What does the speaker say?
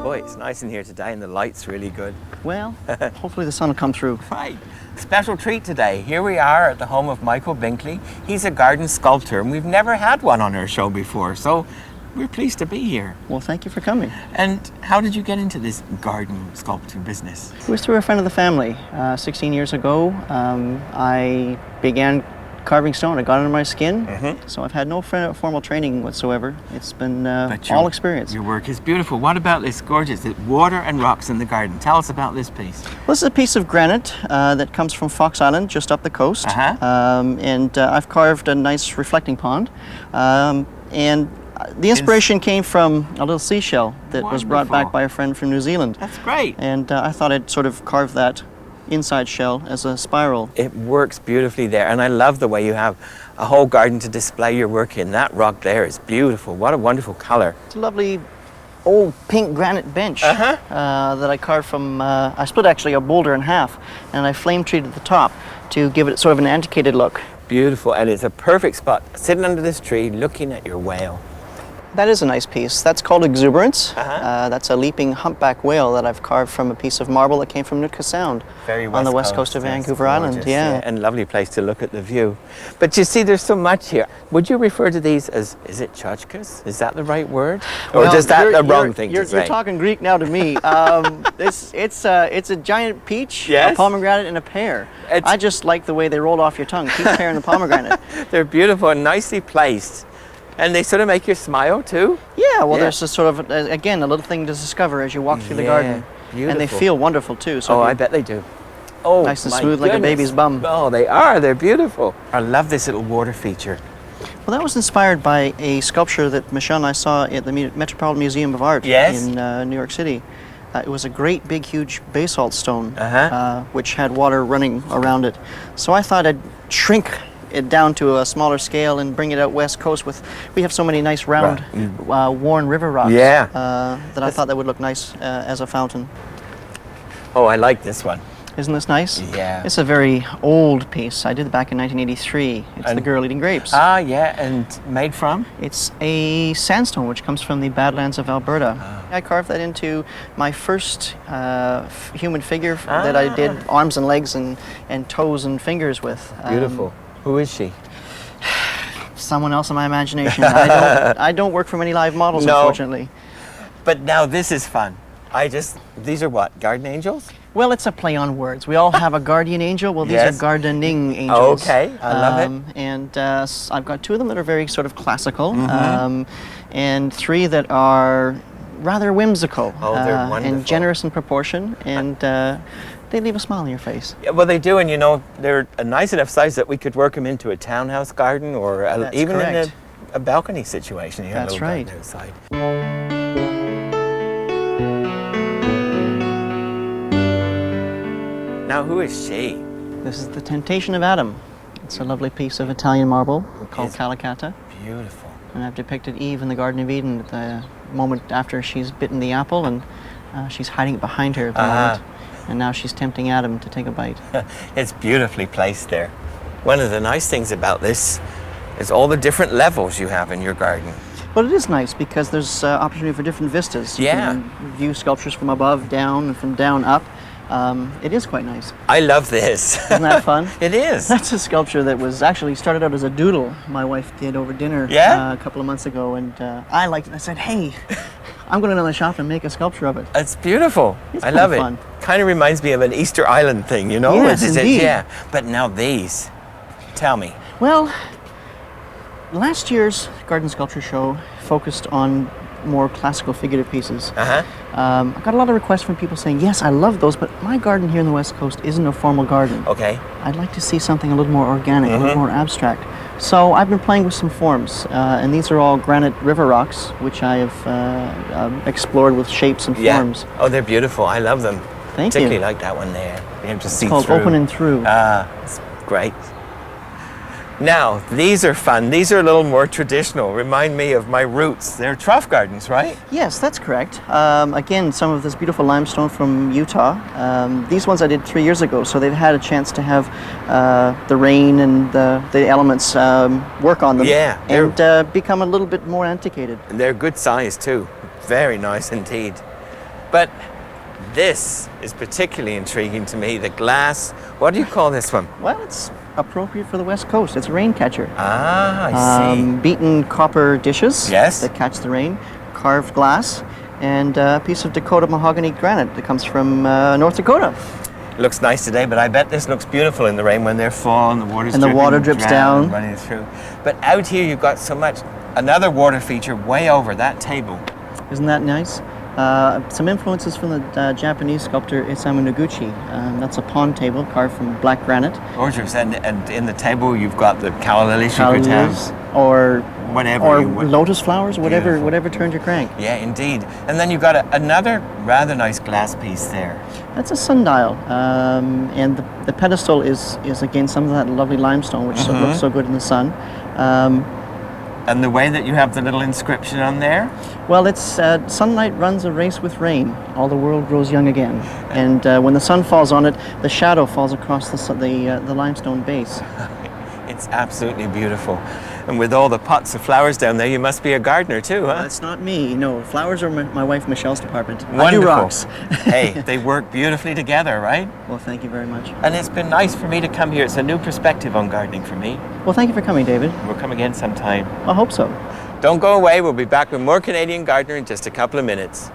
Boy, it's nice in here today and the light's really good. Well, hopefully the sun will come through. Right. Special treat today. Here we are at the home of Michael Binkley. He's a garden sculptor and we've never had one on our show before, so we're pleased to be here. Well, thank you for coming. And how did you get into this garden sculpting business? It was through a friend of the family. 16 years ago, I began carving stone. I got it under my skin, so I've had no formal training whatsoever. It's been all experience. Your work is beautiful. What about this gorgeous water and rocks in the garden? Tell us about this piece. Well, this is a piece of granite that comes from Fox Island, just up the coast. And I've carved a nice reflecting pond. And the inspiration came from a little seashell that was brought back by a friend from New Zealand. That's great. And I thought I'd sort of carve that inside shell as a spiral. It works beautifully there, and I love the way you have a whole garden to display your work in. That rock there is beautiful. What a wonderful color. It's a lovely old pink granite bench that I carved from, I split actually a boulder in half and I flame treated the top to give it sort of an antiquated look. Beautiful, and it's a perfect spot sitting under this tree looking at your whale. That is a nice piece. That's called Exuberance. That's a leaping humpback whale that I've carved from a piece of marble that came from Nootka Sound on the west coast of Vancouver Island. Yeah. And lovely place to look at the view. But you see, there's so much here. Would you refer to these as, is it tchotchkes? Is that the right word? Or well, is that the wrong thing to say? You're talking Greek now to me. It's a giant peach, a pomegranate, and a pear. I just like the way they roll off your tongue. Peach, pear, and the pomegranate. They're beautiful and nicely placed. And they sort of make you smile too? Yeah, well there's a sort of, again, a little thing to discover as you walk through the garden. Beautiful. And they feel wonderful too. So I bet they do. Oh, nice and smooth like a baby's bum. Oh, they are. They're beautiful. I love this little water feature. Well, that was inspired by a sculpture that Michelle and I saw at the Metropolitan Museum of Art in New York City. It was a great, big, huge basalt stone, which had water running around it. So I thought I'd shrink it down to a smaller scale and bring it out west coast we have so many nice round worn river rocks that I thought that would look nice as a fountain. Oh, I like this one. Isn't this nice? Yeah. It's a very old piece. I did it back in 1983. It's the girl eating grapes. Ah, yeah, and made from? It's a sandstone which comes from the Badlands of Alberta. I carved that into my first human figure that I did arms and legs and toes and fingers with. Beautiful. Who is she? Someone else in my imagination. I don't work for many live models, unfortunately. But now this is fun. These are what, garden angels? Well, it's a play on words. We all have a guardian angel. Well, these are gardening angels. Okay, I love it. And I've got two of them that are very sort of classical, and three that are rather whimsical they're wonderful. and generous in proportion, and they leave a smile on your face. Yeah, well, they do, and you know, they're a nice enough size that we could work them into a townhouse garden or even in a balcony situation. You have a little garden outside. Now, who is she? This is the Temptation of Adam. It's a lovely piece of Italian marble called Calicata. Beautiful. And I've depicted Eve in the Garden of Eden at the moment after she's bitten the apple, and she's hiding it behind her at the moment. And now she's tempting Adam to take a bite. It's beautifully placed there. One of the nice things about this is all the different levels you have in your garden. Well, it is nice because there's opportunity for different vistas. You can view sculptures from above down and from down up. It is quite nice. I love this. Isn't that fun? It is. That's a sculpture that was actually started out as a doodle my wife did over dinner a couple of months ago, and I liked it. I said, hey, I'm going to the shop and make a sculpture of it. It's beautiful. It's I love fun. it. Kind of reminds me of an Easter Island thing, you know? Yes, indeed. Yeah. But now these. Tell me. Well, last year's garden sculpture show focused on more classical figurative pieces. I got a lot of requests from people saying, yes, I love those, but my garden here on the West Coast isn't a formal garden. Okay. I'd like to see something a little more organic, a little more abstract. So I've been playing with some forms, and these are all granite river rocks, which I have explored with shapes and forms. Oh, they're beautiful. I love them. Thank you. Particularly like that one there. You have to see through. It's called Open and Through. It's great. Now, these are fun. These are a little more traditional. Remind me of my roots. They're trough gardens, right? Yes, that's correct. Again, some of this beautiful limestone from Utah. These ones I did 3 years ago, so they've had a chance to have the rain and the elements work on them. Yeah. And become a little bit more antiquated. They're good size too. Very nice indeed. But this is particularly intriguing to me, the glass. What do you call this one? Well, it's appropriate for the West Coast. It's a rain catcher. Ah, I see. Beaten copper dishes Yes. that catch the rain, carved glass, and a piece of Dakota mahogany granite that comes from North Dakota. It looks nice today, but I bet this looks beautiful in the rain when they're full and the water's And the dripping water drips down. running through. But out here you've got so much, another water feature way over that table. Isn't that nice? Some influences from the Japanese sculptor Isamu Noguchi. That's a pond table carved from black granite. Gorgeous, and in the table you've got the calla lilies you could have. Or whatever. Or lotus flowers, whatever turns your crank. Yeah, indeed. And then you've got another rather nice glass piece there. That's a sundial, and the pedestal is again some of that lovely limestone, which looks so good in the sun. And the way that you have the little inscription on there? Well, it's sunlight runs a race with rain. All the world grows young again. And when the sun falls on it, the shadow falls across the limestone base. It's absolutely beautiful. And with all the pots of flowers down there, you must be a gardener too, huh? That's not me. No, flowers are my wife Michelle's department. Wonderful. I do rocks. Hey, they work beautifully together, right? Well, thank you very much. And it's been nice for me to come here. It's a new perspective on gardening for me. Well, thank you for coming, David. We'll come again sometime. I hope so. Don't go away. We'll be back with more Canadian Gardener in just a couple of minutes.